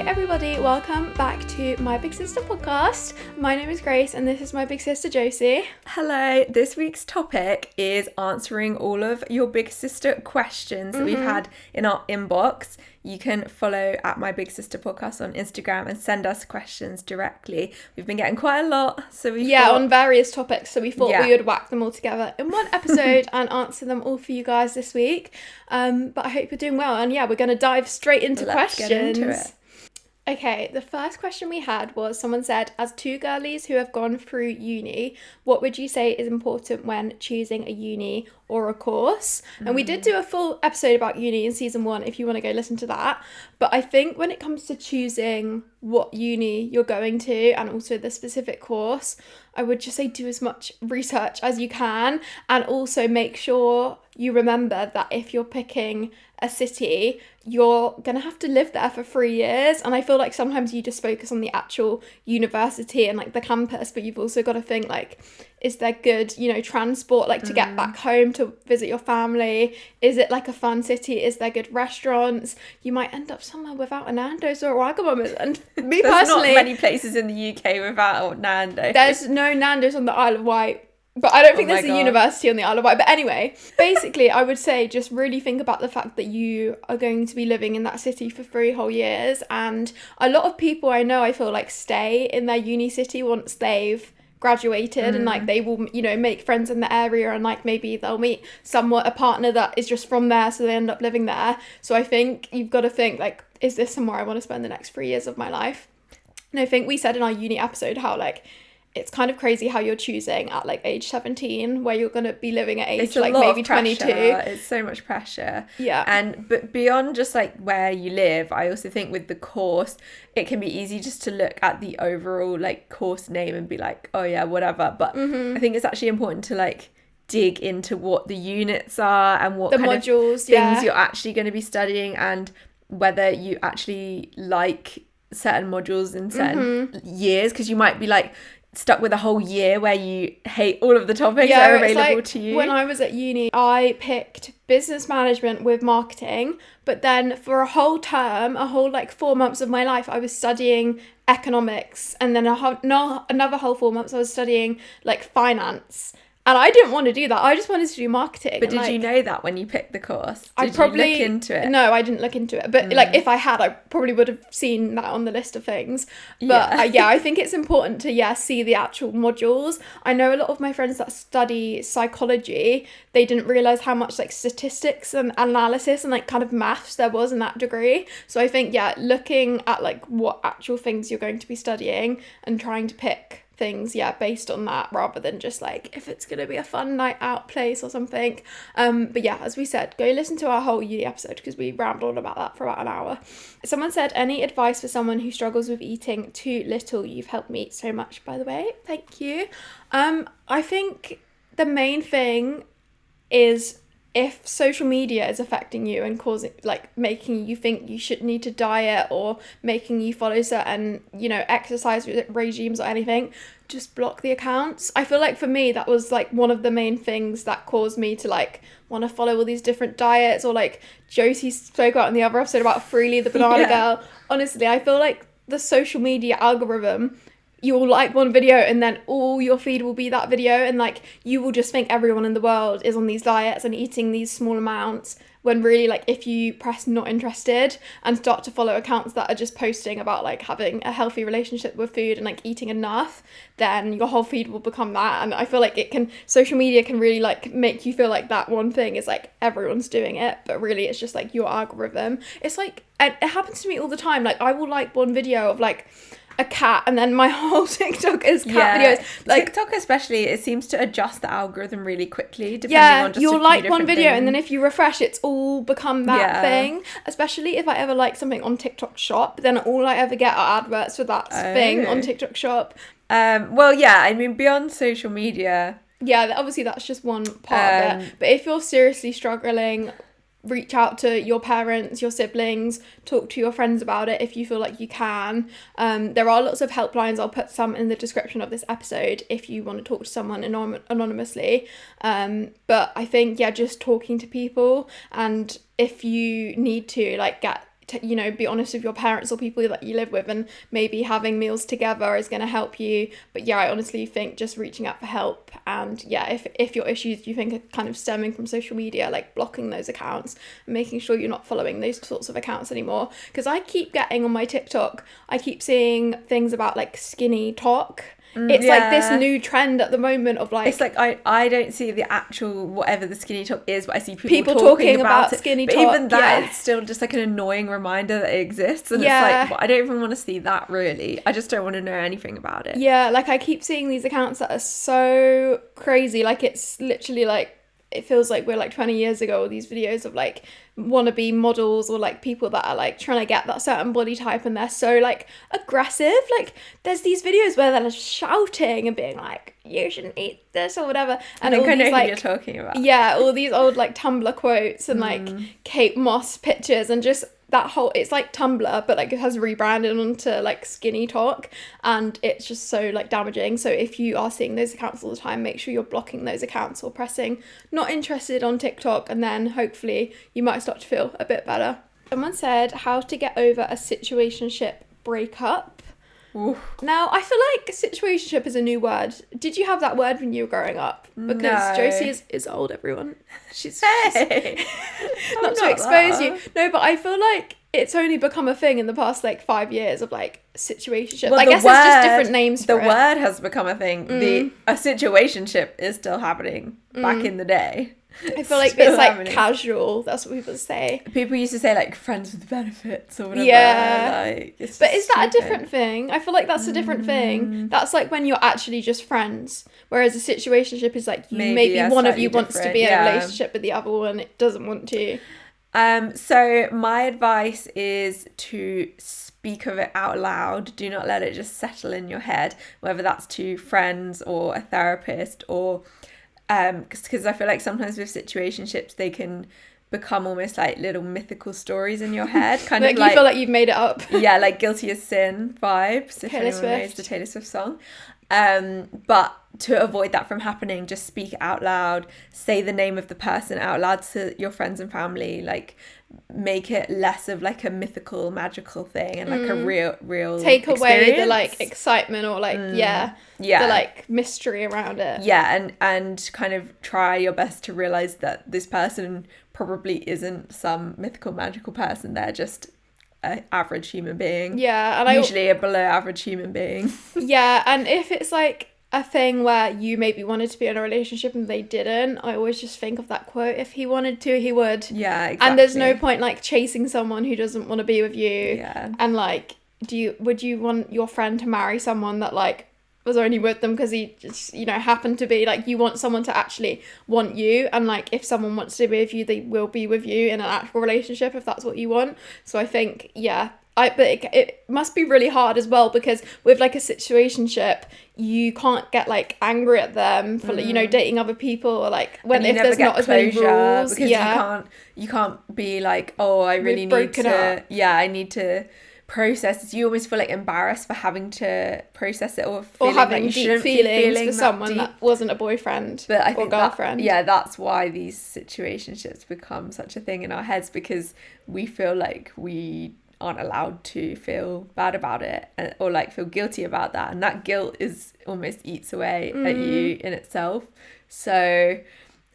everybody, welcome back to my Big Sister podcast. My name is Grace and this is my big sister Josie. Hello, this week's topic is answering all of your big sister questions that we've had in our inbox. You can follow at my big sister podcast on Instagram and send us questions directly. We've been getting quite a lot, so we on various topics, so we thought we would whack them all together in one episode and answer them all for you guys this week. But I hope you're doing well, and we're going to dive straight into questions. Get into it. Okay, the first question we had was, someone said, as two girlies who have gone through uni, what would you say is important when choosing a uni or a course? And we did do a full episode about uni in season 1 if you want to go listen to that. But I think when it comes to choosing what uni you're going to and also the specific course, I would just say do as much research as you can, and also make sure you remember that if you're picking a city, you're going to have to live there for 3 years. And I feel like sometimes you just focus on the actual university and like the campus, but you've also got to think like, is there good, transport like to get back home to visit your family? Is it like a fun city? Is there good restaurants? You might end up somewhere without a Nando's or a Wagamama's. And me There's personally, not many places in the UK without Nando's. There's no Nando's on the Isle of Wight. But I don't think there's a university on the Isle of Wight. But anyway, basically, I would say just really think about the fact that you are going to be living in that city for 3 whole years. And a lot of people I know, I feel like, stay in their uni city once they've graduated and like they will, make friends in the area, and like maybe they'll meet a partner that is just from there, so they end up living there. So I think you've got to think like, is this somewhere I want to spend the next 3 years of my life? And I think we said in our uni episode how like it's kind of crazy how you're choosing at like age 17 where you're going to be living at age like maybe 22. It's so much pressure. But beyond just like where you live, I also think with the course it can be easy just to look at the overall like course name and be like, oh yeah, whatever. But I think it's actually important to like dig into what the units are and what the kind modules, of things you're actually going to be studying, and whether you actually like certain modules in certain years, because you might be like stuck with a whole year where you hate all of the topics that are available to you. When I was at uni, I picked business management with marketing, but then for a whole term, a whole like 4 months of my life, I was studying economics, and then another whole 4 months I was studying like finance. And I didn't want to do that. I just wanted to do marketing. But did you know that when you picked the course? Did you look into it? No, I didn't look into it. But like if I had, I probably would have seen that on the list of things. But I think it's important to, see the actual modules. I know a lot of my friends that study psychology, they didn't realise how much like statistics and analysis and like kind of maths there was in that degree. So I think, looking at like what actual things you're going to be studying and trying to pick things based on that, rather than just like if it's gonna be a fun night out place or something. But as we said, go listen to our whole uni episode because we rambled about that for about an hour. Someone said, any advice for someone who struggles with eating too little? You've helped me so much, by the way. Thank you. I think the main thing is, if social media is affecting you and causing like making you think you should need to diet or making you follow certain exercise regimes or anything, just block the accounts. I feel like for me that was like one of the main things that caused me to like want to follow all these different diets, or like Josie spoke about in the other episode about Freely the banana girl. Honestly, I feel like the social media algorithm, you'll like one video and then all your feed will be that video, and like you will just think everyone in the world is on these diets and eating these small amounts, when really like if you press not interested and start to follow accounts that are just posting about like having a healthy relationship with food and like eating enough, then your whole feed will become that. And I feel like social media can really like make you feel like that one thing is like everyone's doing it, but really it's just like your algorithm. It's like, it happens to me all the time, like I will like one video of like a cat and then my whole TikTok is cat videos. Like TikTok especially, it seems to adjust the algorithm really quickly depending on just you'll like one video and then if you refresh it's all become that thing. Especially if I ever like something on TikTok Shop, then all I ever get are adverts for that thing on TikTok Shop. I mean beyond social media, obviously that's just one part of it, but if you're seriously struggling, reach out to your parents, your siblings, talk to your friends about it if you feel like you can. There are lots of helplines. I'll put some in the description of this episode if you want to talk to someone anonymously. But I think, just talking to people, and if you need to, like, get you know, be honest with your parents or people that you live with, and maybe having meals together is going to help you. But yeah, I honestly think just reaching out for help, and yeah, if your issues you think are kind of stemming from social media, like blocking those accounts, making sure you're not following those sorts of accounts anymore. Because I keep getting on my TikTok, I keep seeing things about like skinny talk. It's like this new trend at the moment of like, it's like I don't see the actual whatever the skinny talk is, but I see people talking about it. Skinny but talk, even that, it's still just like an annoying reminder that it exists, and it's like, well, I don't even want to see that really. I just don't want to know anything about it. Yeah, like I keep seeing these accounts that are so crazy, like it's literally like, it feels like we're like 20 years ago, all these videos of like wannabe models or like people that are like trying to get that certain body type, and they're so like aggressive. Like there's these videos where they're shouting and being like, you shouldn't eat this or whatever, and all these like, you're talking about, all these old like Tumblr quotes and like Kate Moss pictures, and just that whole, it's like Tumblr but like it has rebranded onto like skinny talk, and it's just so like damaging. So if you are seeing those accounts all the time, make sure you're blocking those accounts or pressing not interested on TikTok, and then hopefully you might start to feel a bit better. Someone said how to get over a situationship breakup. Oof. Now, I feel like situationship is a new word. Did you have that word when you were growing up? Because no. Josie is old, everyone. She's hey, not to expose you. No, but I feel like it's only become a thing in the past like 5 years of like situationship. Well, I guess there's just different names for it. The word has become a thing. A situationship is still happening back in the day. I feel like it's like casual. That's what people say. People used to say like friends with benefits or whatever. Yeah. Like, but is that a different thing? I feel like that's a different thing. That's like when you're actually just friends. Whereas a situationship is like maybe one of you wants to be in a relationship with the other one. It doesn't want to. So my advice is to speak of it out loud. Do not let it just settle in your head, whether that's to friends or a therapist or because I feel like sometimes with situationships they can become almost like little mythical stories in your head, kind like of like you feel like you've made it up. Yeah, like Guilty as Sin vibes, if anyone knows the Taylor Swift song. But to avoid that from happening, just speak out loud, say the name of the person out loud to your friends and family, like make it less of like a mythical magical thing and like a real take away experience. The like excitement or like the like mystery around it, and kind of try your best to realize that this person probably isn't some mythical magical person. They're just an average human being, and usually a below average human being. And if it's like a thing where you maybe wanted to be in a relationship and they didn't, I always just think of that quote, if he wanted to, he would. Yeah, exactly. And there's no point like chasing someone who doesn't want to be with you. Yeah. And like, would you want your friend to marry someone that like was only with them because he just, you know, happened to be? Like, you want someone to actually want you, and like if someone wants to be with you, they will be with you in an actual relationship if that's what you want. So I think but it must be really hard as well, because with like a situationship you can't get like angry at them for you know, dating other people, or like when if there's not as many rules, because you can't be like, oh, I really need to I need to process this. You almost feel like embarrassed for having to process it, or having like deep feelings for someone that wasn't a boyfriend or girlfriend. That's why these situationships become such a thing in our heads, because we feel like we aren't allowed to feel bad about it, or like feel guilty about that, and that guilt is almost eats away at you in itself. So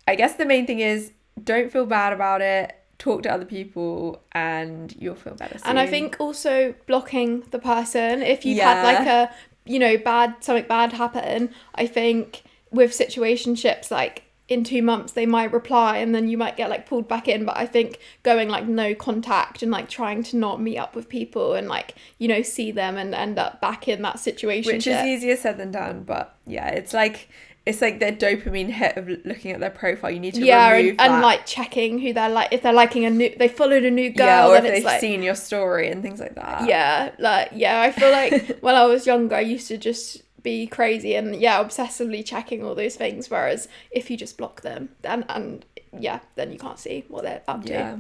I guess the main thing is, don't feel bad about it, talk to other people, and you'll feel better soon. And I think also blocking the person if you've had like a, you know, something bad happen. I think with situationships, like in 2 months they might reply and then you might get like pulled back in, but I think going like no contact and like trying to not meet up with people and like, you know, see them and end up back in that situation, which is easier said than done. But it's like their dopamine hit of looking at their profile. You need to remove that. And like checking who they're like, if they're liking they followed a new girl, or if then they've like, seen your story and things like that. I feel like when I was younger I used to just be crazy and obsessively checking all those things, whereas if you just block them then you can't see what they're up to.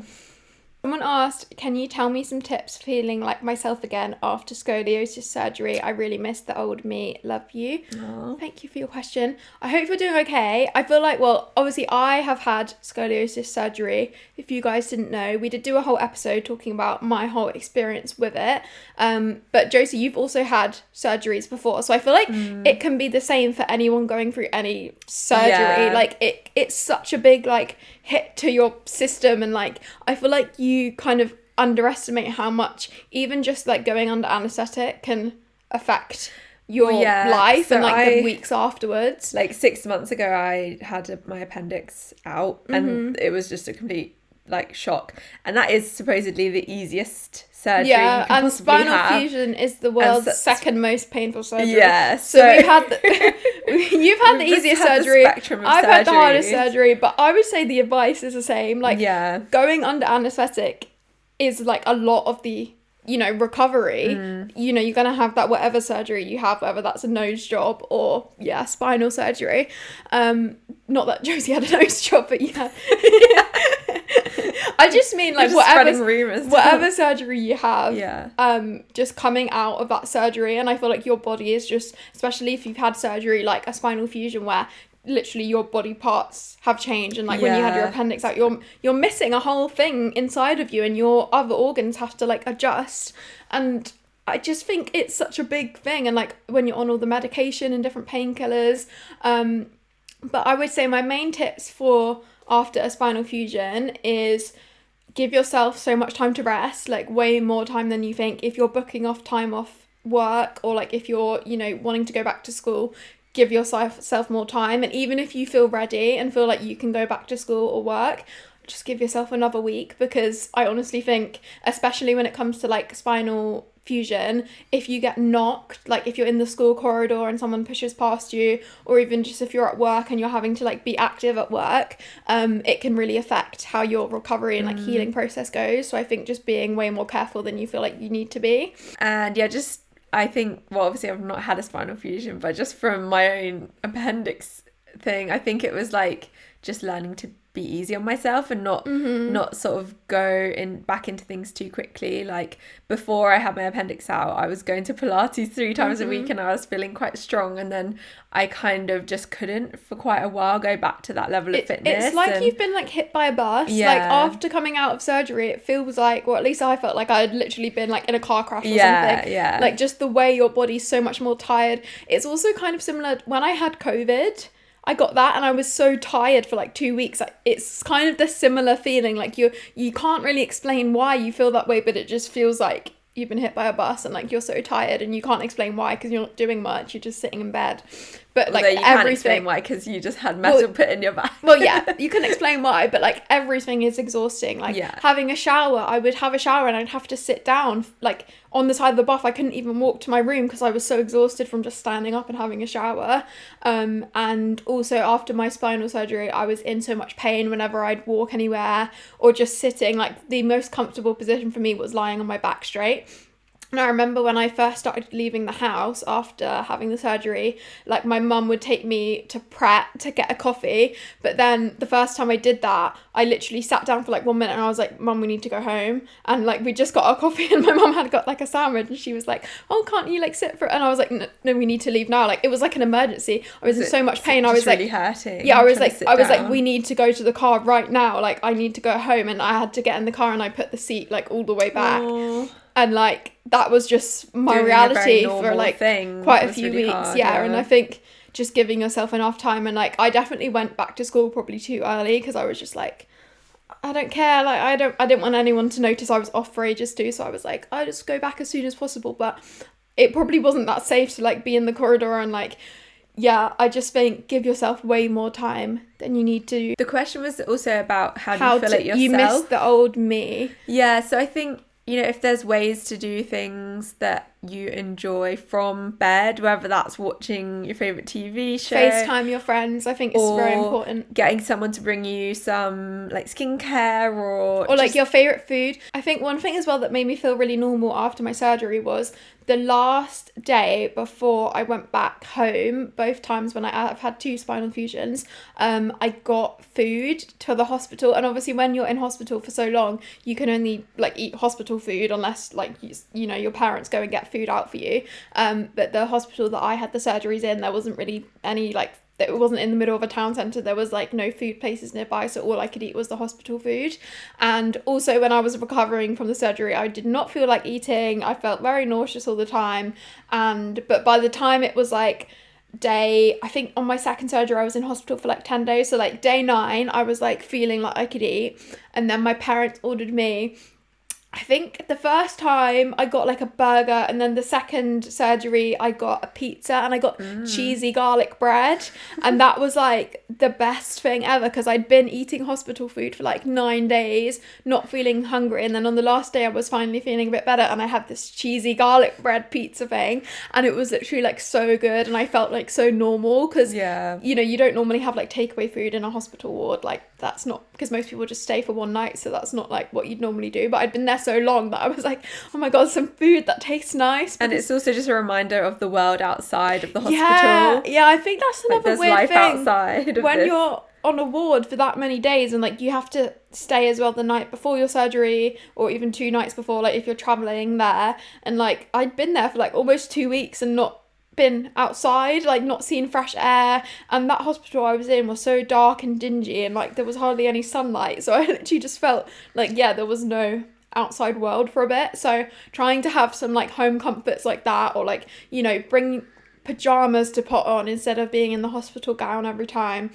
Someone asked, can you tell me some tips for feeling like myself again after scoliosis surgery? I really miss the old me. Love you. Aww. Thank you for your question. I hope you're doing okay. I feel like, well, obviously I have had scoliosis surgery. If you guys didn't know, we did do a whole episode talking about my whole experience with it. But Josie, you've also had surgeries before. So I feel like it can be the same for anyone going through any surgery. Yeah. Like it's such a big like hit to your system, and like I feel like you kind of underestimate how much even just like going under anesthetic can affect your life and like the weeks afterwards. Like 6 months ago I had my appendix out and it was just a complete like shock, and that is supposedly the easiest surgery you can and possibly spinal have. fusion is the world's second most painful surgery. So we've had you've had the easiest surgery, I've had the hardest surgery, but I would say the advice is the same. Like going under anesthetic is like a lot of the recovery. You're gonna have that whatever surgery you have, whether that's a nose job or spinal surgery. Not that Josie had a nose job, but I just mean like whatever surgery you have, just coming out of that surgery, and I feel like your body is just, especially if you've had surgery like a spinal fusion where literally your body parts have changed, and like when you had your appendix out, you're missing a whole thing inside of you, and your other organs have to like adjust. And I just think it's such a big thing, and like when you're on all the medication and different painkillers. But I would say my main tips for after a spinal fusion is give yourself so much time to rest, like way more time than you think. If you're booking off time off work, or like if you're wanting to go back to school, give yourself more time. And even if you feel ready and feel like you can go back to school or work, just give yourself another week, because I honestly think, especially when it comes to like spinal fusion, if you get knocked, like if you're in the school corridor and someone pushes past you, or even just if you're at work and you're having to like be active at work, it can really affect how your recovery and like healing process goes. So I think just being way more careful than you feel like you need to be. And I think, well, obviously I've not had a spinal fusion, but just from my own appendix thing, I think it was like just learning to be easy on myself and not sort of go back into things too quickly. Like before I had my appendix out, I was going to Pilates 3 times a week, and I was feeling quite strong, and then I kind of just couldn't for quite a while go back to that level of fitness. It's like you've been like hit by a bus. Like after coming out of surgery, it feels like, well, at least I felt like I had literally been like in a car crash or something. Like just the way your body's so much more tired. It's also kind of similar when I had COVID. I got that and I was so tired for like 2 weeks. It's kind of the similar feeling. Like you can't really explain why you feel that way, but it just feels like you've been hit by a bus and like you're so tired, and you can't explain why because you're not doing much. You're just sitting in bed. But like you can't explain why because you just had metal put in your back. Well, yeah, you can explain why, but like everything is exhausting. Like having a shower, I would have a shower and I'd have to sit down like on the side of the bath. I couldn't even walk to my room because I was so exhausted from just standing up and having a shower. And also after my spinal surgery, I was in so much pain whenever I'd walk anywhere or just sitting. Like the most comfortable position for me was lying on my back straight. And I remember when I first started leaving the house after having the surgery, like my mum would take me to Pret to get a coffee. But then the first time I did that, I literally sat down for like 1 minute and I was like, Mum, we need to go home. And like we just got our coffee and my mum had got like a sandwich and she was like, oh, can't you like sit for it? And I was like, no, we need to leave now. Like it was like an emergency. I was in so much pain. I was like, really hurting. Yeah, I was like, we need to go to the car right now. Like I need to go home. And I had to get in the car and I put the seat like all the way back. Aww. And like that was just my reality for like quite a few weeks. Hard, and I think just giving yourself enough time, and like I definitely went back to school probably too early because I was just like, I don't care, like I didn't want anyone to notice I was off for ages too, so I was like, I'll just go back as soon as possible. But it probably wasn't that safe to like be in the corridor and like, I just think give yourself way more time than you need to. The question was also about how do you feel it yourself? You miss the old me. Yeah, so I think, if there's ways to do things that you enjoy from bed, whether that's watching your favourite TV show. FaceTime your friends, I think is very important. Getting someone to bring you some like skincare or like your favourite food. I think one thing as well that made me feel really normal after my surgery was the last day before I went back home, both times when I've had 2 spinal fusions, I got food to the hospital. And obviously when you're in hospital for so long, you can only like eat hospital food unless like, you know, your parents go and get food out for you. But the hospital that I had the surgeries in, there wasn't really any like, it wasn't in the middle of a town centre. There was like no food places nearby, so all I could eat was the hospital food. And also when I was recovering from the surgery, I did not feel like eating. I felt very nauseous all the time. But by the time it was like I think on my second surgery I was in hospital for like 10 days, so like day 9 I was like feeling like I could eat. And then my parents ordered me, I think the first time I got like a burger, and then the second surgery I got a pizza, and I got cheesy garlic bread, and that was like the best thing ever because I'd been eating hospital food for like 9 days, not feeling hungry, and then on the last day I was finally feeling a bit better, and I had this cheesy garlic bread pizza thing, and it was literally like so good, and I felt like so normal because you know, you don't normally have like takeaway food in a hospital ward. Like that's not, because most people just stay for one night, so that's not like what you'd normally do. But I'd been there so long that I was like, oh my god, some food that tastes nice. And it's also just a reminder of the world outside of the hospital. Yeah, I think that's another like, weird life thing outside of when this. you're on a ward for that many days, and like you have to stay as well the night before your surgery, or even 2 nights before, like if you're traveling there. And like I'd been there for like almost 2 weeks and not been outside, like not seen fresh air, and that hospital I was in was so dark and dingy, and like there was hardly any sunlight, so I literally just felt like there was no outside world for a bit. So trying to have some like home comforts like that, or like, you know, bring pajamas to put on instead of being in the hospital gown every time,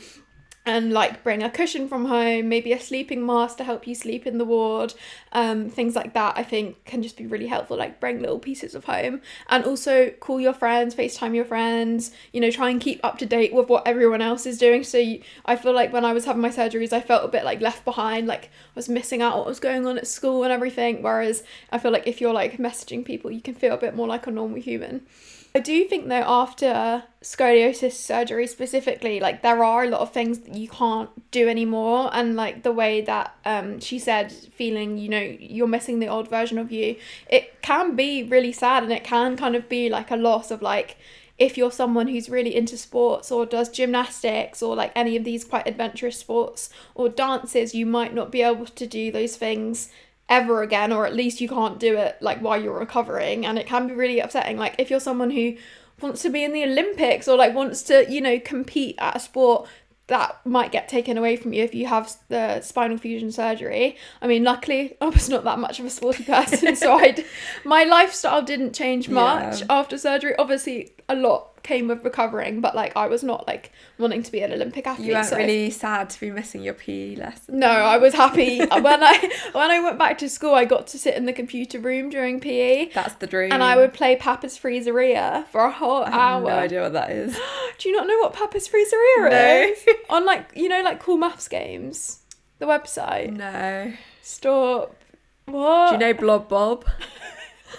and like bring a cushion from home, maybe a sleeping mask to help you sleep in the ward, things like that I think can just be really helpful. Like bring little pieces of home, and also call your friends, FaceTime your friends, you know, try and keep up to date with what everyone else is doing. So I feel like when I was having my surgeries I felt a bit like left behind, like I was missing out what was going on at school and everything, whereas I feel like if you're like messaging people, you can feel a bit more like a normal human. I do think though after scoliosis surgery specifically, like there are a lot of things that you can't do anymore, and like the way that she said, feeling, you know, you're missing the old version of you, it can be really sad, and it can kind of be like a loss of like, if you're someone who's really into sports or does gymnastics or like any of these quite adventurous sports or dances, you might not be able to do those things ever again, or at least you can't do it like while you're recovering, and it can be really upsetting. Like if you're someone who wants to be in the Olympics or like wants to, you know, compete at a sport, that might get taken away from you if you have the spinal fusion surgery. I mean, luckily I was not that much of a sporty person, so my lifestyle didn't change much after surgery. Obviously a lot came with recovering, but like I was not like wanting to be an Olympic athlete. You weren't really sad to be missing your PE lesson? No, I was happy. when I went back to school, I got to sit in the computer room during PE. That's the dream. And I would play Papa's Freezeria for a whole hour. I have no idea what that is. Do you not know what Papa's Freezeria is? On like, you know, like cool maths games, the website. No. Stop. What? Do you know Blob Bob?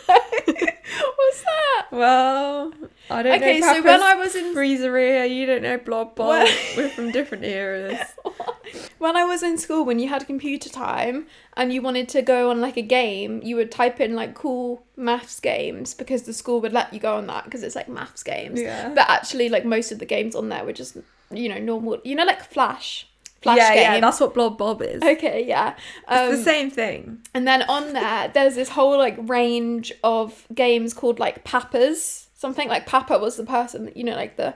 What's that? Well, I don't know. Okay, so when I was in Freezeria, you don't know Blob Bob. We're from different eras. When I was in school, when you had computer time and you wanted to go on like a game, you would type in like cool maths games, because the school would let you go on that because it's like maths games. Yeah. But actually, like most of the games on there were just, you know, normal, you know, like Flash game. Yeah, that's what Blob Bob is. Okay, yeah. It's the same thing. And then on there's this whole like range of games called like Papa's. Something like Papa was the person that, you know, like the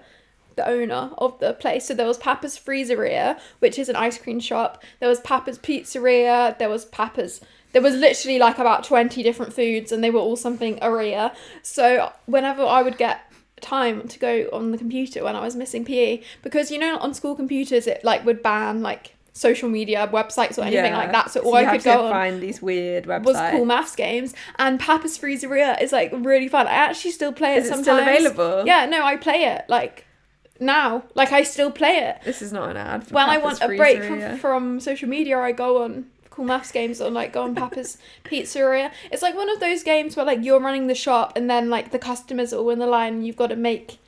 owner of the place. So there was Papa's Freezeria, which is an ice cream shop. There was Papa's Pizzeria. There was literally like about 20 different foods, and they were all something area. So whenever I would get time to go on the computer when I was missing PE, because, you know, on school computers it like would ban like social media websites or anything like that, so all I could go on find these weird websites was cool maths games. And Papa's Freezeria is like really fun. I actually still play it sometimes. Is it still available? Yeah, no, I play it like now, like I still play it. This is not an ad for when Papa's I want a break from social media, I go on typical maths games on like Go on Papa's Pizzeria. It's like one of those games where like you're running the shop and then like the customers are all in the line and you've got to make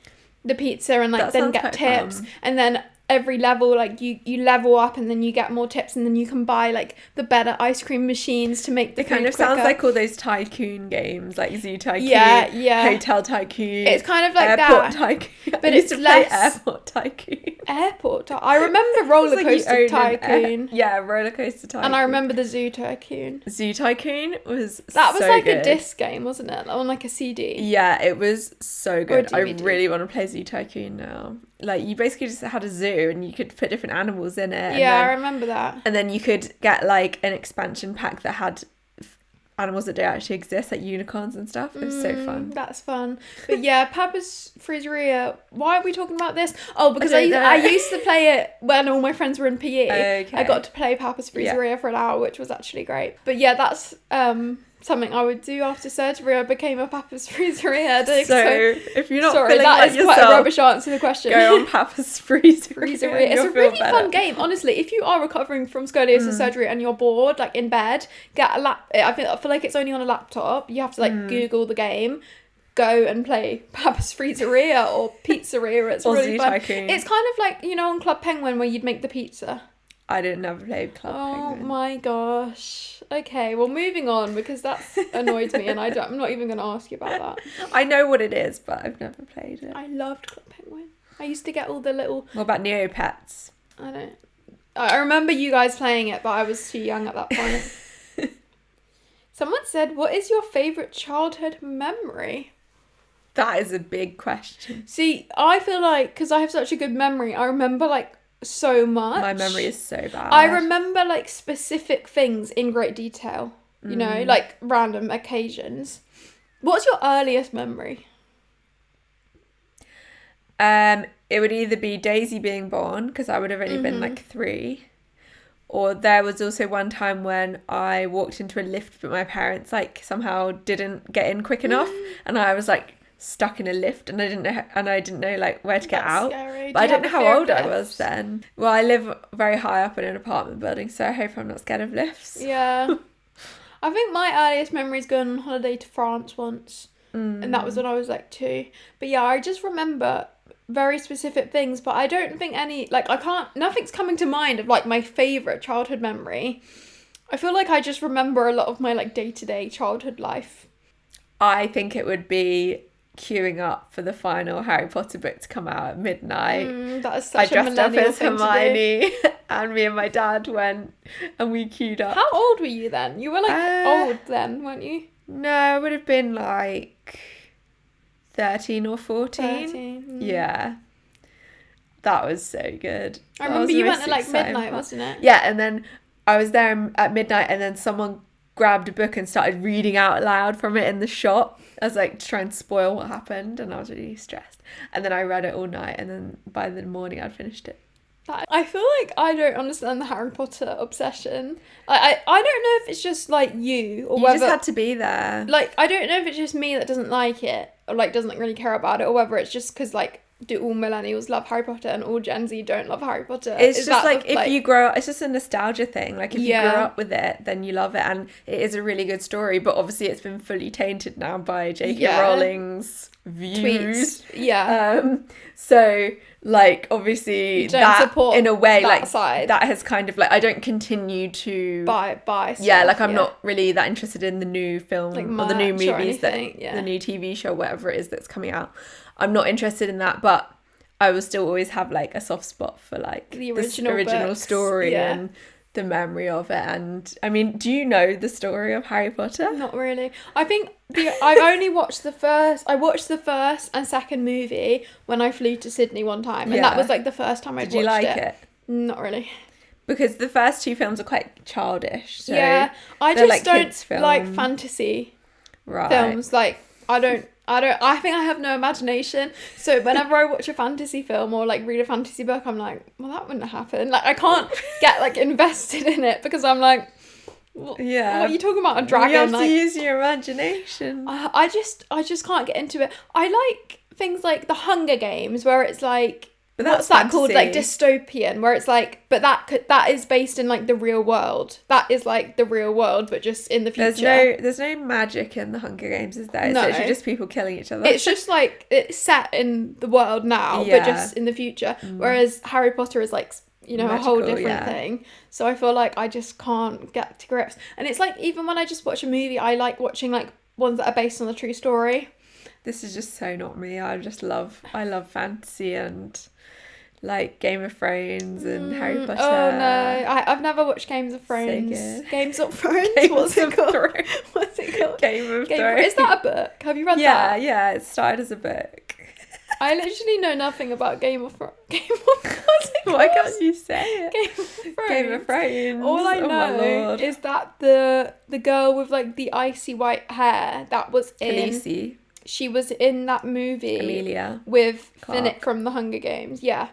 the pizza and like then get tips, and then every level like you level up and then you get more tips and then you can buy like the better ice cream machines to make the food kind of quicker. Sounds like all those tycoon games like Zoo Tycoon, Hotel Tycoon. It's kind of like Airport that, Tycoon. but it's less Airport Tycoon. I remember Roller Coaster Tycoon. Roller Coaster Tycoon. And I remember the Zoo Tycoon. Zoo Tycoon was that was so like good. a disc game, wasn't it? On like a CD. Yeah, it was so good. I really want to play Zoo Tycoon now. Like, you basically just had a zoo and you could put different animals in it. I remember that. And then you could get like an expansion pack that had animals that don't actually exist, like unicorns and stuff. It was so fun. That's fun. But yeah, Papa's Freezeria. Why are we talking about this? Oh, because I used to play it when all my friends were in PE. Okay. I got to play Papa's Freezeria for an hour, which was actually great. But yeah, that's something I would do after surgery. I became a Papa's Freezeria addict. So if you're not sorry, feeling that like is yourself, quite a rubbish answer to the question. go on Papa's Freezeria. It's a really fun game, honestly. If you are recovering from scoliosis surgery and you're bored, like in bed, get a I feel like it's only on a laptop. You have to like Google the game, go and play Papa's Freezeria or Pizzeria. It's really fun. Tycoon. It's kind of like, you know, on Club Penguin where you'd make the pizza. I didn't ever play Club Penguin. Oh my gosh. Okay, well, moving on, because that's annoyed me and I'm not even going to ask you about that. I know what it is, but I've never played it. I loved Club Penguin. I used to get all the little... What about Neopets? I remember you guys playing it, but I was too young at that point. Someone said, what is your favourite childhood memory? That is a big question. See, I feel like, because I have such a good memory, I remember like so much. My memory is so bad. I remember like specific things in great detail, you know, like random occasions. What's your earliest memory? It would either be Daisy being born, because I would have only been like 3, or there was also one time when I walked into a lift but my parents like somehow didn't get in quick enough and I was like stuck in a lift and I didn't know like where to get out. Scary. But I don't know how old I was then. Well, I live very high up in an apartment building, so I hope I'm not scared of lifts. Yeah. I think my earliest memory is going on holiday to France once, and that was when I was like 2. But yeah, I just remember very specific things, but I don't think nothing's coming to mind of like my favourite childhood memory. I feel like I just remember a lot of my like day-to-day childhood life. I think it would be queuing up for the final Harry Potter book to come out at midnight. That is such a millennial thing to do. I dressed up as Hermione and me and my dad went and we queued up. How old were you then? You were like old then, weren't you? No, I would have been like 13 or 14. 13. Yeah. That was so good. I remember you went at like midnight, wasn't it? Yeah, and then I was there at midnight and then someone grabbed a book and started reading out loud from it in the shop. I was like to try and spoil what happened, and I was really stressed. And then I read it all night, and then by the morning I'd finished it. I feel like I don't understand the Harry Potter obsession. I don't know if it's just like you or whether... You just had to be there. Like, I don't know if it's just me that doesn't like it or like doesn't really care about it, or whether it's just because like do all millennials love Harry Potter and all Gen Z don't love Harry Potter. It's just like if you grow up, it's just a nostalgia thing. Like if you grew up with it, then you love it, and it is a really good story. But obviously, it's been fully tainted now by J.K. Rowling's views. Tweets. Yeah. So like obviously that in a way like side. That has kind of like I don't continue to buy stuff, like I'm not really that interested in the new film like or the new movies the new TV show, whatever it is that's coming out. I'm not interested in that, but I will still always have like a soft spot for like the original story and the memory of it. And I mean, do you know the story of Harry Potter? Not really. I think I've only watched the first and second movie when I flew to Sydney one time, and that was like the first time I'd watched it. Did you like it? Not really. Because the first 2 films are quite childish. So yeah, I just don't like fantasy films. Like I think I have no imagination. So whenever I watch a fantasy film or like read a fantasy book, I'm like, well, that wouldn't happen. Like I can't get like invested in it because I'm like, what are you talking about? A dragon? You have to use your imagination. I just can't get into it. I like things like the Hunger Games where it's like But what's that called? Like dystopian, where it's like, but that is based in like the real world. That is like the real world, but just in the future. There's no magic in the Hunger Games, is there? It's No. literally just people killing each other. It's just like it's set in the world now, but just in the future. Whereas Harry Potter is like, you know, magical, a whole different thing. So I feel like I just can't get to grips. And it's like, even when I just watch a movie, I like watching like ones that are based on a true story. This is just so not me. I love fantasy and like Game of Thrones and Harry Potter. Oh no, I've never watched Games of Thrones. So Games of Thrones? What's it called? What's it called? Game of Thrones. Is that a book? Have you read that? Yeah, it started as a book. I literally know nothing about Game of Thrones. What's it called? Why can't you say it? Game of Thrones. Game of Thrones. All I know is that the girl with like the icy white hair that was in... Khaleesi. She was in that movie. Amelia. With Clark. Finnick from the Hunger Games. Yeah.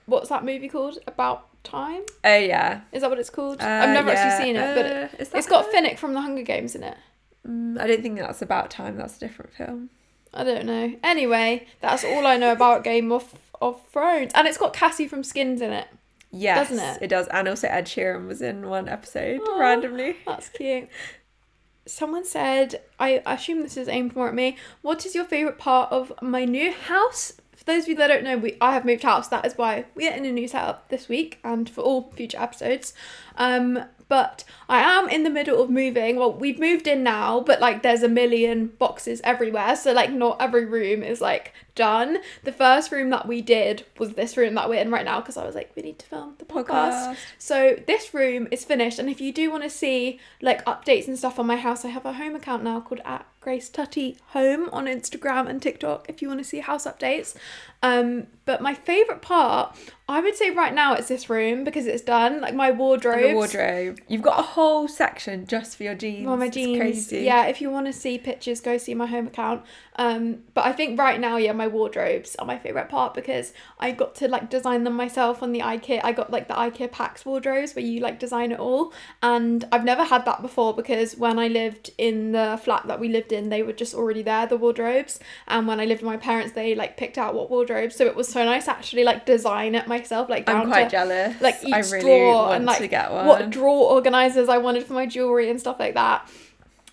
What's that movie called? About Time? Oh yeah. Is that what it's called? I've never actually seen it, but it's got Finnick from the Hunger Games in it. I don't think that's About Time. That's a different film. I don't know. Anyway, that's all I know about Game of Thrones. And it's got Cassie from Skins in it. Yes, doesn't it? It does. And also Ed Sheeran was in one episode randomly. That's cute. Someone said, I assume this is aimed more at me, what is your favourite part of my new house? For those of you that don't know, I have moved house. That is why we're in a new setup this week and for all future episodes. But I am in the middle of moving. Well, we've moved in now, but like there's a million boxes everywhere. So like not every room is like done. The first room that we did was this room that we're in right now because I was like, we need to film the podcast. So this room is finished. And if you do want to see like updates and stuff on my house, I have a home account now called @Grace Tutty Home on Instagram and TikTok if you want to see house updates. But my favourite part, I would say right now it's this room because it's done. Like my wardrobe. The wardrobe. You've got a whole section just for your jeans. Well, my jeans. It's crazy. Yeah, if you want to see pictures, go see my home account. But I think right now, my wardrobes are my favourite part because I got to like design them myself on the IKEA. I got like the IKEA Pax wardrobes where you like design it all. And I've never had that before because when I lived in the flat that we lived in, they were just already there, the wardrobes. And when I lived with my parents, they like picked out what wardrobes. So it was so nice to actually like design it myself. Like down I'm quite jealous. Like each I really drawer want and like to get one. what drawer organisers I wanted for my jewellery and stuff like that.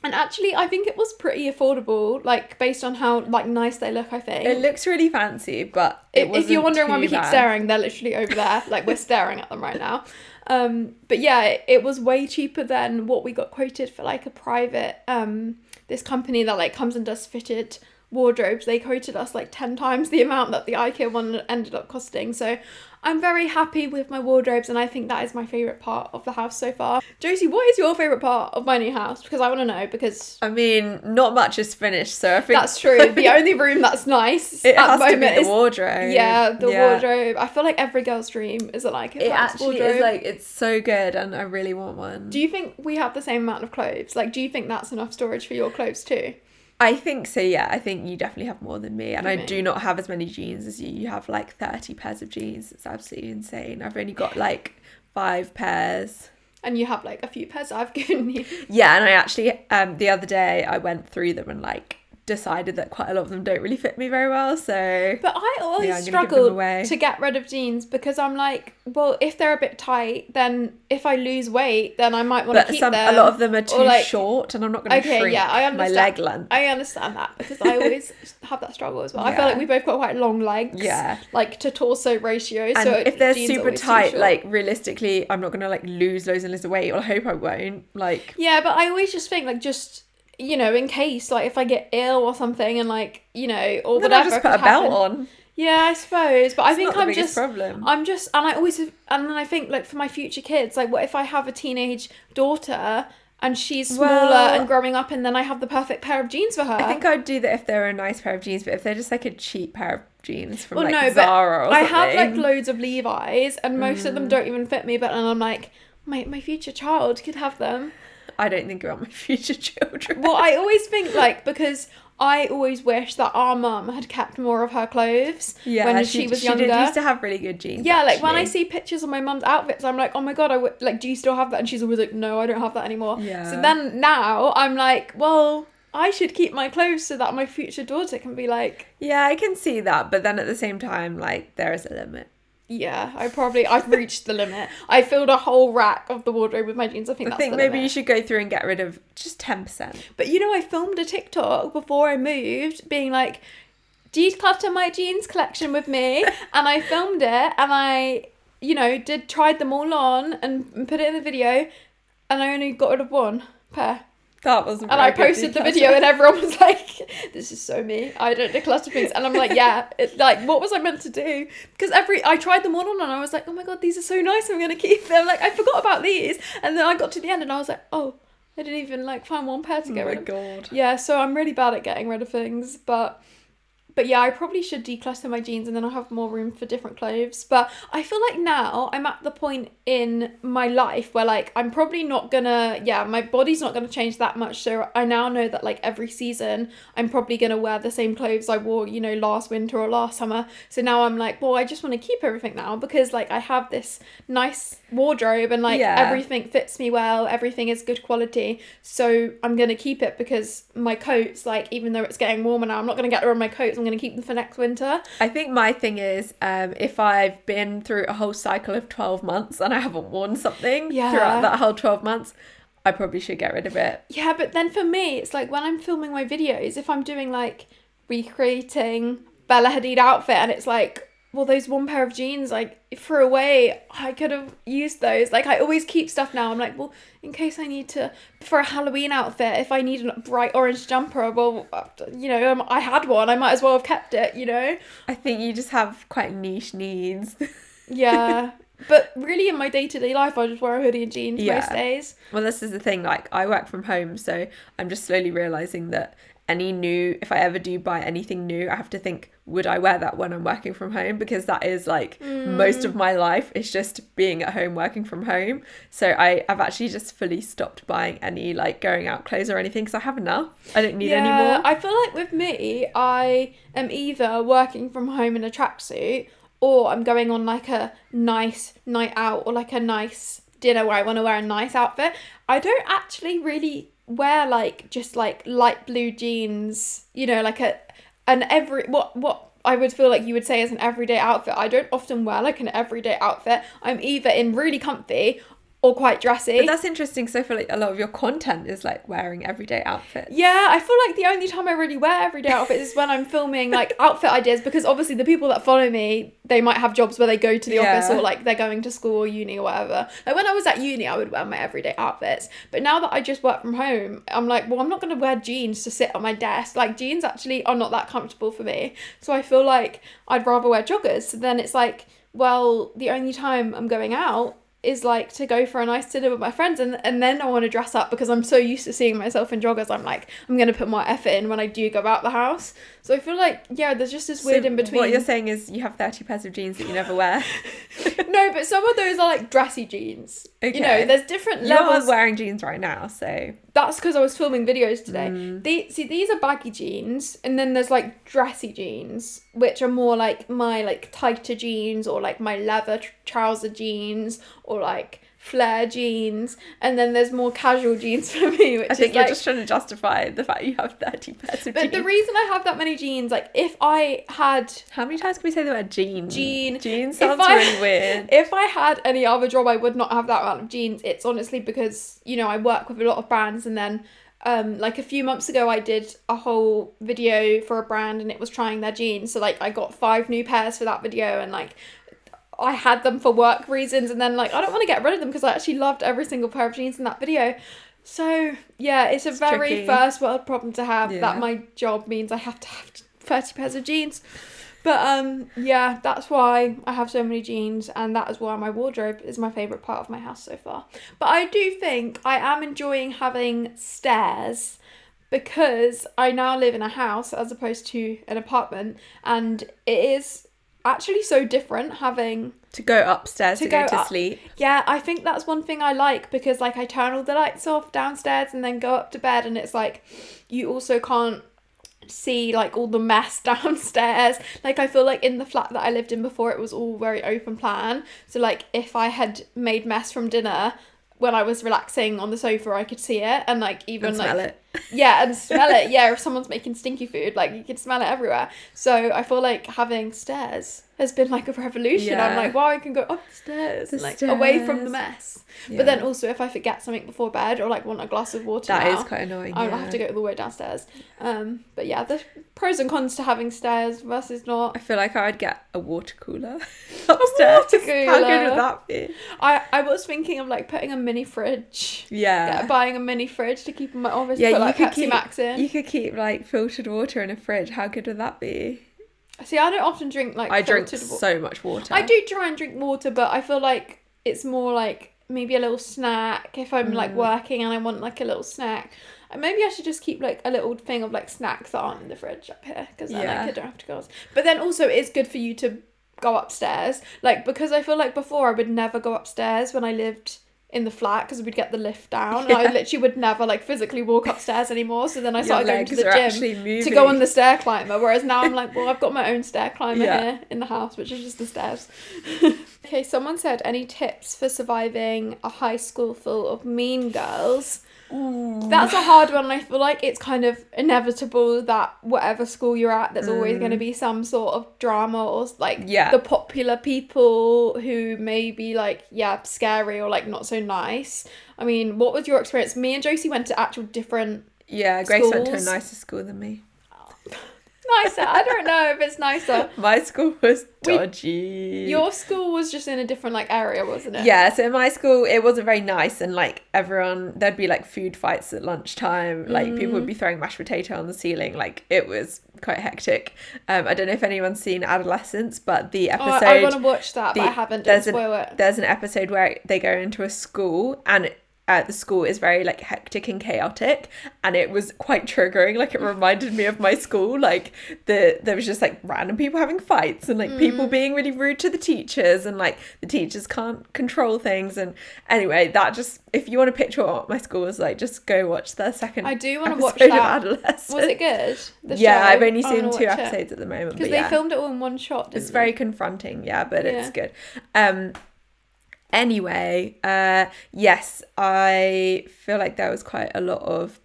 And actually, I think it was pretty affordable, like based on how like nice they look. I think it looks really fancy, but if you're wondering why we keep staring, they're literally over there. Like we're staring at them right now. But yeah, it was way cheaper than what we got quoted for like a private this company that like comes and does fitted wardrobes. They quoted us like 10 times the amount that the IKEA one ended up costing. So I'm very happy with my wardrobes and I think that is my favourite part of the house so far. Josie, what is your favourite part of my new house? Because I want to know, because... I mean, not much is finished, so I think... That's true. The only room that's nice it at has the moment to be the wardrobe. Yeah, the wardrobe. I feel like every girl's dream is like a actually wardrobe. Is like, it's so good and I really want one. Do you think we have the same amount of clothes? Like, do you think that's enough storage for your clothes too? I think so, yeah. I think you definitely have more than me. And I do not have as many jeans as you. You have like 30 pairs of jeans. It's absolutely insane. I've only got like 5 pairs. And you have like a few pairs I've given you. Yeah, and I actually, the other day I went through them and like decided that quite a lot of them don't really fit me very well, so... But I always struggle to get rid of jeans because I'm like, well, if they're a bit tight, then if I lose weight, then I might want to keep them. A lot of them are too short and I'm not going to shrink my leg length. I understand that because I always have that struggle as well. Yeah. I feel like we both got quite long legs. Yeah. Like to torso ratio. And so if they're super tight, like realistically, I'm not going to like lose loads and loads of weight. Well, I hope I won't. Like... Yeah, but I always just think like just... you know, in case, like, if I get ill or something and, like, you know, or then whatever. I'll just put a belt on. Yeah, I suppose. But I think I'm just... problem. And I always... And then I think, like, for my future kids, like, what if I have a teenage daughter and she's smaller and growing up and then I have the perfect pair of jeans for her? I think I'd do that if they're a nice pair of jeans, but if they're just, like, a cheap pair of jeans from, Zara or something. I have, like, loads of Levi's and most of them don't even fit me, but then I'm like, my future child could have them. I don't think about my future children. Well, I always think, like, because I always wish that our mum had kept more of her clothes when she was younger. She used to have really good jeans. Yeah, like, when I see pictures of my mum's outfits, I'm like, oh my God, do you still have that? And she's always like, no, I don't have that anymore. Yeah. So then now I'm like, well, I should keep my clothes so that my future daughter can be like... Yeah, I can see that. But then at the same time, like, there is a limit. Yeah, I've reached the limit. I filled a whole rack of the wardrobe with my jeans. I think maybe limit. You should go through and get rid of just 10%. But you know, I filmed a TikTok before I moved being like, declutter my jeans collection with me. And I filmed it and I, you know, tried them all on and put it in the video, and I only got rid of one pair. That was and I posted the video and everyone was like, this is so me, I don't declutter things. And I'm like, yeah, it's like, what was I meant to do? Because I tried them all on and I was like, oh my god, these are so nice, I'm gonna keep them. Like, I forgot about these, and then I got to the end and I was like, oh, I didn't even like find one pair to get rid of. Oh my god. Yeah, so I'm really bad at getting rid of things, but yeah, I probably should declutter my jeans and then I'll have more room for different clothes. But I feel like now I'm at the point in my life where like I'm probably not gonna, my body's not gonna change that much. So I now know that like every season I'm probably gonna wear the same clothes I wore, you know, last winter or last summer. So now I'm like, well, I just want to keep everything now because like I have this nice wardrobe and like everything fits me well, everything is good quality. So I'm gonna keep it because my coats, like even though it's getting warmer now, I'm not gonna get rid of my coats. I'm going to keep them for next winter. I think my thing is if I've been through a whole cycle of 12 months and I haven't worn something throughout that whole 12 months, I probably should get rid of it. Yeah, but then for me, it's like when I'm filming my videos, if I'm doing like recreating Bella Hadid outfit and it's like, well, those one pair of jeans I threw away, I could have used those. Like, I always keep stuff now. I'm like, well, in case I need to, for a Halloween outfit, if I need a bright orange jumper, well, you know, I had one, I might as well have kept it, you know? I think you just have quite niche needs. Yeah. But really in my day-to-day life, I just wear a hoodie and jeans most days. Well, this is the thing, like, I work from home, so I'm just slowly realising that if I ever do buy anything new, I have to think, would I wear that when I'm working from home? Because that is like most of my life is just being at home working from home. So I've actually just fully stopped buying any like going out clothes or anything because I have enough. I don't need any more. I feel like with me, I am either working from home in a tracksuit or I'm going on like a nice night out or like a nice dinner where I want to wear a nice outfit. I don't actually really wear like just like light blue jeans, you know, like what I would feel like you would say is an everyday outfit. I don't often wear like an everyday outfit. I'm either in really comfy or quite dressy. But that's interesting because I feel like a lot of your content is like wearing everyday outfits. Yeah, I feel like the only time I really wear everyday outfits is when I'm filming like outfit ideas, because obviously the people that follow me, they might have jobs where they go to the office or like they're going to school or uni or whatever. Like when I was at uni, I would wear my everyday outfits. But now that I just work from home, I'm like, well, I'm not going to wear jeans to sit on my desk. Like jeans actually are not that comfortable for me. So I feel like I'd rather wear joggers. So then it's like, well, the only time I'm going out is like to go for a nice dinner with my friends, and then I want to dress up because I'm so used to seeing myself in joggers. I'm like, I'm going to put more effort in when I do go out the house. So I feel like, there's just this weird in between. What you're saying is you have 30 pairs of jeans that you never wear. No, but some of those are like dressy jeans. Okay. You know, there's different levels. You're wearing jeans right now, so... That's because I was filming videos today. These are baggy jeans, and then there's like dressy jeans, which are more like my like tighter jeans or like my leather trouser jeans or like flare jeans, and then there's more casual jeans for me, which I think you're just trying to justify the fact you have 30 pairs of jeans. But the reason I have that many jeans, like if I had... How many times can we say the word jean? Jean sounds really weird. If I had any other job, I would not have that amount of jeans. It's honestly because, you know, I work with a lot of brands, and then like a few months ago I did a whole video for a brand and it was trying their jeans. So like I got 5 new pairs for that video, and like I had them for work reasons, and then like I don't want to get rid of them because I actually loved every single pair of jeans in that video. So it's a very tricky first world problem to have, that my job means I have to have 30 pairs of jeans. But that's why I have so many jeans, and that is why my wardrobe is my favourite part of my house so far. But I do think I am enjoying having stairs because I now live in a house as opposed to an apartment, and it is actually so different having to go upstairs to go to sleep. Yeah, I think that's one thing I like, because like I turn all the lights off downstairs and then go up to bed, and it's like you also can't see like all the mess downstairs. Like I feel like in the flat that I lived in before, it was all very open plan, so like if I had made mess from dinner when I was relaxing on the sofa, I could see it, and like even and smell it. Yeah, and smell it. Yeah, if someone's making stinky food, like you can smell it everywhere. So I feel like having stairs has been like a revolution. Yeah. I'm like, wow, I can go up the stairs, like stairs. away from the mess. Yeah. But then also if I forget something before bed or like want a glass of water, that is quite annoying. I'll have to go all the way downstairs. But yeah, there's pros and cons to having stairs versus not. I feel like I would get a water cooler upstairs. Water cooler. How good would that be? I was thinking of like putting a mini fridge. Yeah. Buying a mini fridge to keep in my office. Yeah, put like you could Pepsi Max in. You could keep like filtered water in a fridge. How good would that be? See, I don't often drink like I drink so much water. I do try and drink water, but I feel like it's more like maybe a little snack if I'm like working and I want like a little snack. Maybe I should just keep like a little thing of like snacks that aren't in the fridge up here, because then I don't have to go. But then also it's good for you to go upstairs, like, because I feel like before I would never go upstairs when I lived in the flat because we'd get the lift down. And I literally would never like physically walk upstairs anymore. So then I started going to the gym to go on the stair climber. Whereas now I'm like, well, I've got my own stair climber here in the house, which is just the stairs. Okay, someone said, any tips for surviving a high school full of mean girls? Ooh. That's a hard one. I feel like it's kind of inevitable that whatever school you're at, there's always going to be some sort of drama or like the popular people who may be like, scary or like not so nice. I mean, what was your experience? Me and Josie went to actual different Grace schools. went to a nicer school than me. Nicer. I don't know if it's nicer. My school was dodgy. Your school was just in a different like area, wasn't it? Yeah, so in my school it wasn't very nice, and like everyone, there'd be like food fights at lunchtime, like people would be throwing mashed potato on the ceiling, like it was quite hectic. I don't know if anyone's seen Adolescence, but the episode I want to watch that, but I haven't. Don't spoil it. There's an episode where they go into a school and the school is very like hectic and chaotic, and it was quite triggering. Like it reminded me of my school. Like there was just like random people having fights and like people being really rude to the teachers, and like the teachers can't control things. And anyway, that just, if you want to picture what my school was like, just go watch the second. I do want to watch that. Adolescence. Was it good? The show? I've only seen 2 episodes at the moment, because they filmed it all in one shot. It's very confronting, but it's good. Anyway, yes, I feel like there was quite a lot of.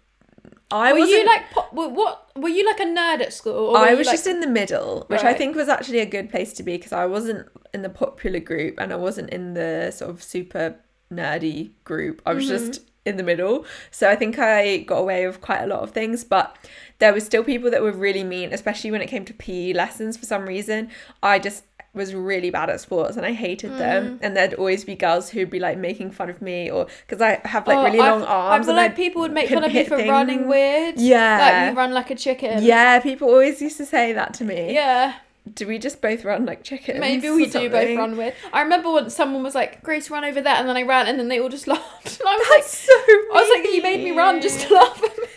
Were you like a nerd at school? Or I was just in the middle, which I think was actually a good place to be, because I wasn't in the popular group and I wasn't in the sort of super nerdy group. I was just in the middle. So I think I got away with quite a lot of things, but there were still people that were really mean, especially when it came to PE lessons. For some reason, I just was really bad at sports and I hated them, and there'd always be girls who'd be like making fun of me, or because I have like really long arms. I feel like people would make fun of me for running weird. Like you run like a chicken. Yeah, people always used to say that to me. Yeah. Do we just both run like chickens? Maybe we do both run weird. I remember once someone was like, Grace, run over there, and then I ran, and then they all just laughed. And I was like, you made me run just to laugh at me.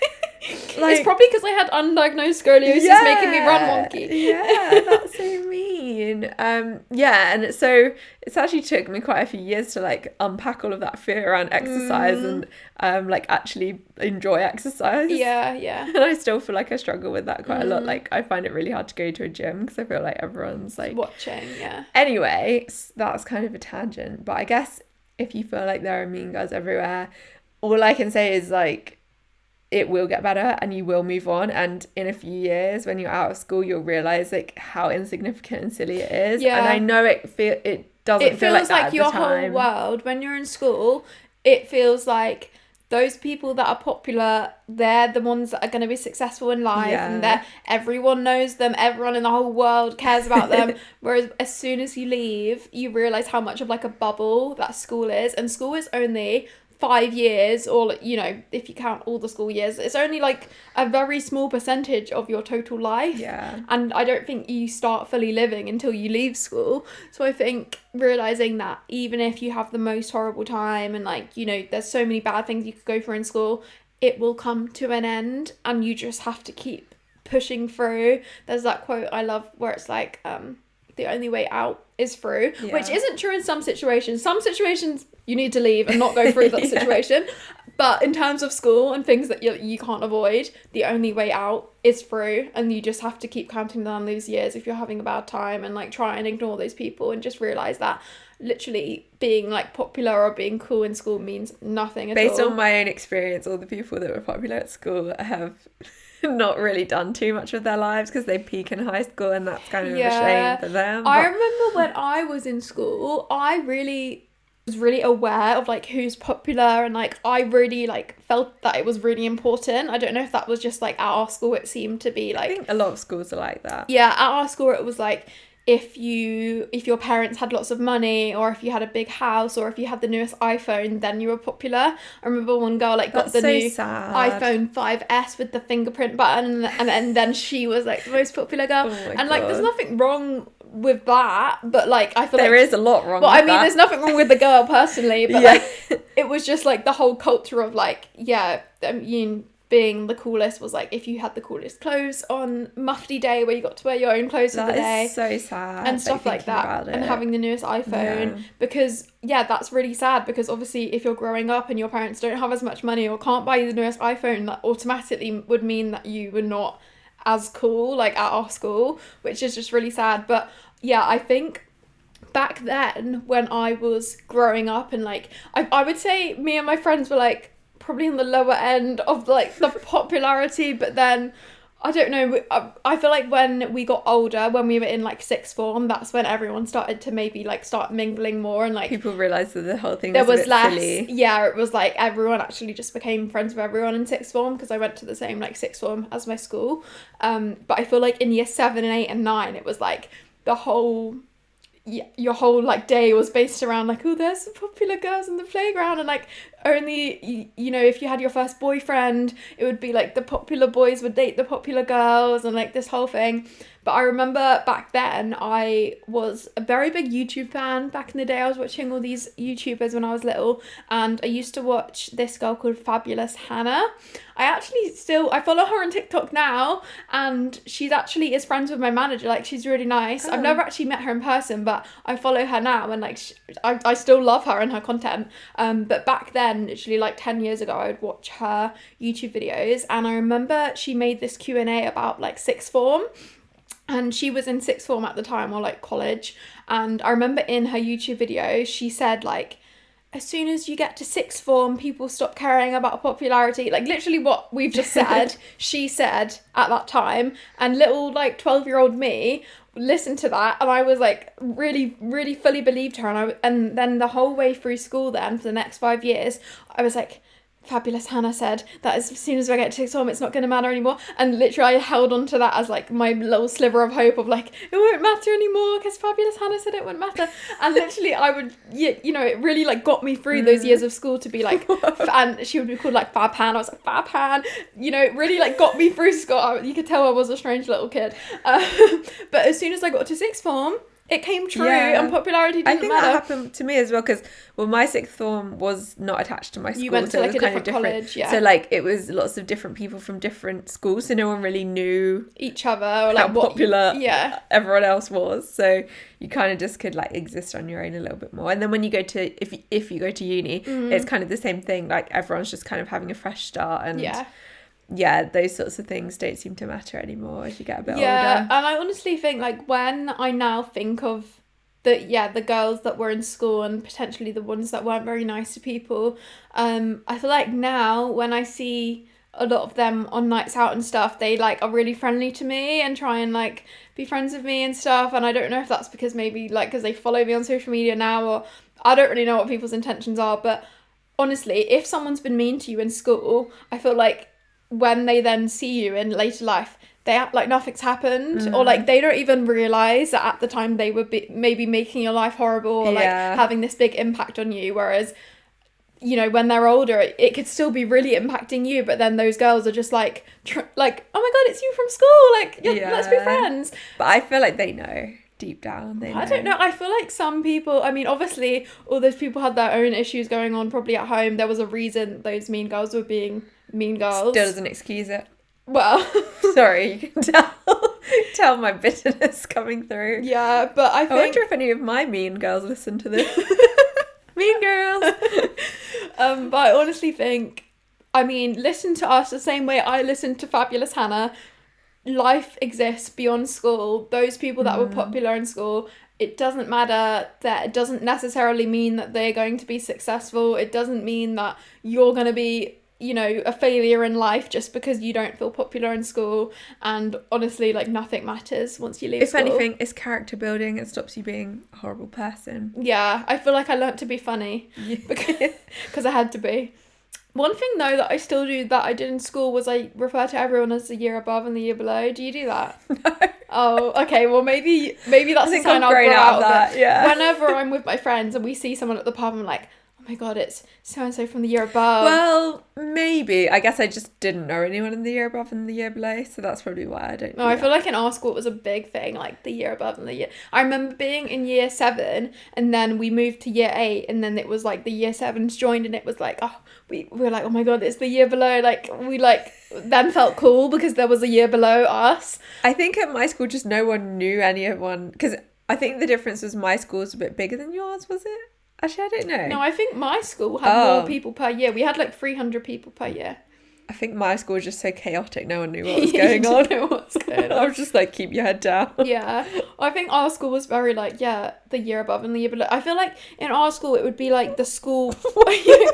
Like, it's probably because I had undiagnosed scoliosis making me run wonky. Yeah, that's so mean. And so it's actually took me quite a few years to like unpack all of that fear around exercise and like actually enjoy exercise. Yeah. And I still feel like I struggle with that quite a lot. Like I find it really hard to go to a gym because I feel like everyone's like watching. Anyway, that's kind of a tangent, but I guess if you feel like there are mean guys everywhere, all I can say is like, it will get better and you will move on, and in a few years when you're out of school you'll realize like how insignificant and silly it is. And I know it doesn't feel like that at the time. It feels like your whole world when you're in school. It feels like those people that are popular, they're the ones that are going to be successful in life, and everyone knows them, everyone in the whole world cares about them. Whereas as soon as you leave, you realize how much of like a bubble that school is, and school is only 5 years, or you know, if you count all the school years, it's only like a very small percentage of your total life. And I don't think you start fully living until you leave school. So I think realizing that even if you have the most horrible time and like, you know, there's so many bad things you could go through in school, it will come to an end and you just have to keep pushing through. There's that quote I love where it's like the only way out is through, which isn't true in some situations. Some situations you need to leave and not go through that situation. But in terms of school and things that you can't avoid, the only way out is through, and you just have to keep counting down those years if you're having a bad time, and like try and ignore those people and just realise that literally being like popular or being cool in school means nothing at all. Based on my own experience, all the people that were popular at school have not really done too much with their lives because they peak in high school, and that's kind of a shame for them. I remember when I was in school, I was really aware of like who's popular, and like I really like felt that it was really important. I don't know if that was just like at our school, it seemed to be like, I think a lot of schools are like that. Yeah, at our school it was like if your parents had lots of money, or if you had a big house, or if you had the newest iPhone, then you were popular. I remember one girl like got the new iPhone 5S with the fingerprint button, and then she was like the most popular girl. And like there's nothing wrong with that, but like I feel there is a lot wrong with that. There's nothing wrong with the girl personally, but like it was just like the whole culture of like, being the coolest was like if you had the coolest clothes on Mufti Day, where you got to wear your own clothes for the day. That is so sad. And stuff like that, and having the newest iPhone, because that's really sad, because obviously if you're growing up and your parents don't have as much money or can't buy you the newest iPhone, that automatically would mean that you were not as cool like at our school, which is just really sad. But I think back then when I was growing up, and like I would say me and my friends were like probably in the lower end of like the popularity, but then I don't know, I feel like when we got older, when we were in like sixth form, that's when everyone started to maybe like start mingling more, and like people realised that the whole thing was a bit less silly. It was like everyone actually just became friends with everyone in sixth form, because I went to the same like sixth form as my school, but I feel like in year 7 and 8 and 9 it was like your whole like day was based around like, oh, there's some popular girls in the playground, and like only if you had your first boyfriend, it would be like the popular boys would date the popular girls, and like this whole thing. But I remember back then I was a very big YouTube fan. Back in the day I was watching all these YouTubers when I was little, and I used to watch this girl called Fabulous Hannah. I follow her on TikTok now, and she's actually is friends with my manager. Like she's really nice. I've never actually met her in person, but I follow her now, and like I still love her and her content. But back then, literally like 10 years ago, I would watch her YouTube videos, and I remember she made this Q&A about like sixth form. And she was in sixth form at the time, or like college. And I remember in her YouTube video, she said like, as soon as you get to sixth form, people stop caring about popularity. Like literally what we've just said, she said at that time. And little like 12-year-old me listened to that, and I was like really, really fully believed her. And then the whole way through school then, for the next 5 years, I was like, Fabulous Hannah said that as soon as I get to sixth form, it's not going to matter anymore. And literally I held on to that as like my little sliver of hope of like, it won't matter anymore because Fabulous Hannah said it wouldn't matter. And literally I would, it really like got me through those years of school to be like, and she would be called like Fab Han. I was like, Fab Han, it really like got me through school. You could tell I was a strange little kid. But as soon as I got to sixth form, it came true, and popularity didn't matter. I think that happened to me as well, because my sixth form was not attached to my school. You went to like a different college, So like it was lots of different people from different schools, so no one really knew each other or like how popular everyone else was. So you kind of just could like exist on your own a little bit more. And then when you go to if you go to uni, it's kind of the same thing. Like everyone's just kind of having a fresh start, and those sorts of things don't seem to matter anymore as you get a bit older. And I honestly think like when I now think of the girls that were in school, and potentially the ones that weren't very nice to people, I feel like now when I see a lot of them on nights out and stuff, they like are really friendly to me and try and like be friends with me and stuff. And I don't know if that's because maybe like because they follow me on social media now, or I don't really know what people's intentions are. But honestly, if someone's been mean to you in school, I feel like when they then see you in later life, they act like nothing's happened, or like they don't even realise that at the time they would be maybe making your life horrible, or like having this big impact on you. Whereas, when they're older, it could still be really impacting you, but then those girls are just like, oh my god, it's you from school, like let's be friends. But I feel like they know. Deep down, they know. I don't know. I feel like some people, I mean, obviously all those people had their own issues going on probably at home. There was a reason those mean girls were being mean girls. Still doesn't excuse it. Well, sorry, you can tell my bitterness coming through. Yeah, but I wonder if any of my mean girls listen to this. Mean girls. But I honestly think I mean, listen to us the same way I listened to Fabulous Hannah. Life exists beyond school. Those people that were popular in school, it doesn't matter. That it doesn't necessarily mean that they're going to be successful. It doesn't mean that you're going to be, you know, a failure in life just because you don't feel popular in school. And honestly, like, nothing matters once you leave school. If anything, it's character building. It stops you being a horrible person. Yeah, I feel like I learnt to be funny because I had to be. One thing, though, that I still do that I did in school was I refer to everyone as the year above and the year below. Do you do that? No. Oh, okay. Well, maybe that's a sign I'll grow out of that. Yeah. Whenever I'm with my friends and we see someone at the pub, I'm like, oh my God, it's so-and-so from the year above. Well, maybe. I guess I just didn't know anyone in the year above and the year below, so that's probably why I don't. No, I feel like in our school it was a big thing, like the year above and the year. I remember being in year 7 and then we moved to year 8 and then it was like the year 7s joined and it was like, oh, we were like, oh my God, it's the year below. Like, we like then felt cool because there was a year below us. I think at my school just no one knew anyone, because I think the difference was my school was a bit bigger than yours, was it? Actually, I don't know. No, I think my school had more people per year. We had like 300 people per year. I think my school was just so chaotic, no one knew what was going on. Know what's going on. I was just like, keep your head down. Yeah. I think our school was very like, yeah, the year above and the year below. I feel like in our school it would be like the school... The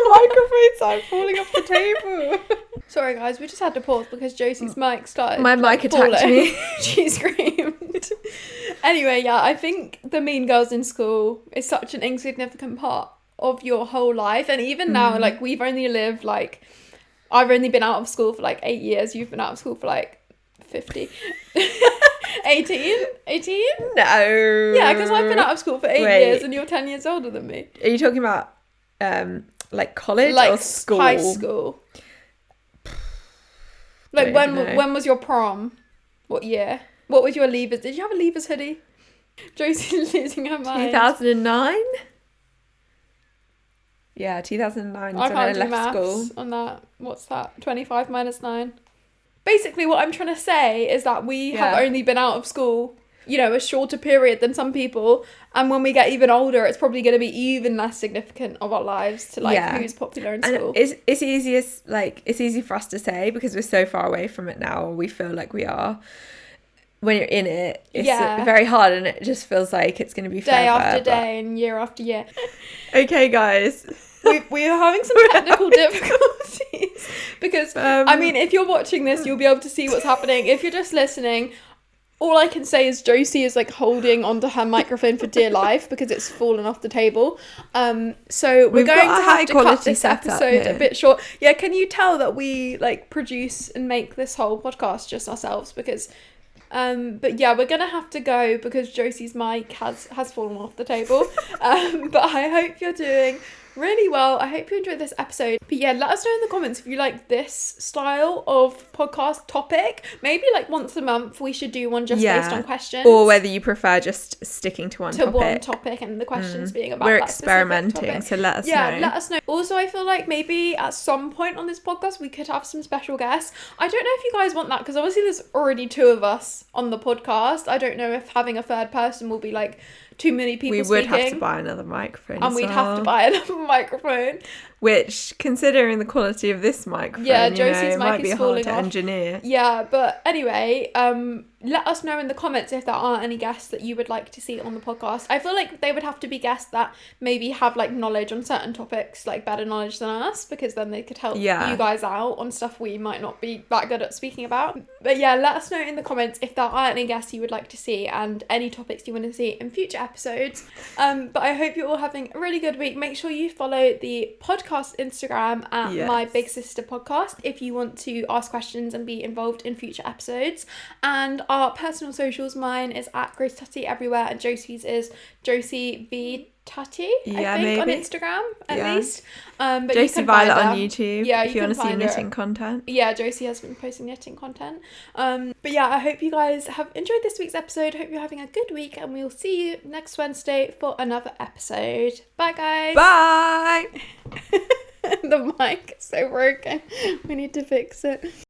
microphone's like falling off the table. Sorry guys, we just had to pause because Josie's mic started. My mic attacked me. She screamed. Anyway, yeah, I think the mean girls in school is such an insignificant part of your whole life. And even now, like, we've only lived like, I've only been out of school for like 8 years. You've been out of school for like 50. 18? No. Yeah, because I've been out of school for 8 years and you're 10 years older than me. Are you talking about like college like or school? High school. Like when was your prom? What year? What was your leavers? Did you have a leavers hoodie? Josie's losing her mind. 2009? Yeah, 2009 is when I left school. On that. What's that? 25 minus 9. Basically, what I'm trying to say is that we have only been out of school, you know, a shorter period than some people. And when we get even older, it's probably going to be even less significant of our lives to like who's popular in school. And it's easy for us to say because we're so far away from it now. We feel like we are. When you're in it, it's very hard and it just feels like it's going to be forever. Day after day and year after year. Okay, guys. We are having some technical difficulties because, I mean, if you're watching this, you'll be able to see what's happening. If you're just listening, all I can say is Josie is like holding onto her microphone for dear life because it's fallen off the table. So we're going to have to cut this episode a bit short. Yeah, can you tell that we like produce and make this whole podcast just ourselves because... but yeah, we're gonna have to go because Josie's mic has fallen off the table. But I hope you're doing really well. I hope you enjoyed this episode. But yeah, let us know in the comments if you like this style of podcast topic. Maybe like once a month we should do one just based on questions. Or whether you prefer just sticking to one topic and the questions being about we're that experimenting, so let us know. Yeah, let us know. Also, I feel like maybe at some point on this podcast we could have some special guests. I don't know if you guys want that because obviously there's already 2 of us on the podcast. I don't know if having a third person will be like too many people speaking. We would have to buy another microphone and we'd have to buy another microphone, which considering the quality of this microphone, Josie's mic is falling off. Might be hard to engineer. Yeah, but anyway, let us know in the comments if there are any guests that you would like to see on the podcast. I feel like they would have to be guests that maybe have like knowledge on certain topics, like better knowledge than us, because then they could help you guys out on stuff we might not be that good at speaking about. But yeah, let us know in the comments if there are any guests you would like to see and any topics you want to see in future episodes. But I hope you're all having a really good week. Make sure you follow the podcast Instagram at My Big Sister Podcast if you want to ask questions and be involved in future episodes. And our personal socials, mine is at Grace Tutty everywhere and Josie's is Josie V Tutty, I think, on Instagram at least. But Josie Violet on YouTube. Yeah, if you want to see knitting content. Yeah, Josie has been posting knitting content. But yeah, I hope you guys have enjoyed this week's episode. Hope you're having a good week and we'll see you next Wednesday for another episode. Bye guys. Bye. The mic is so broken. We need to fix it.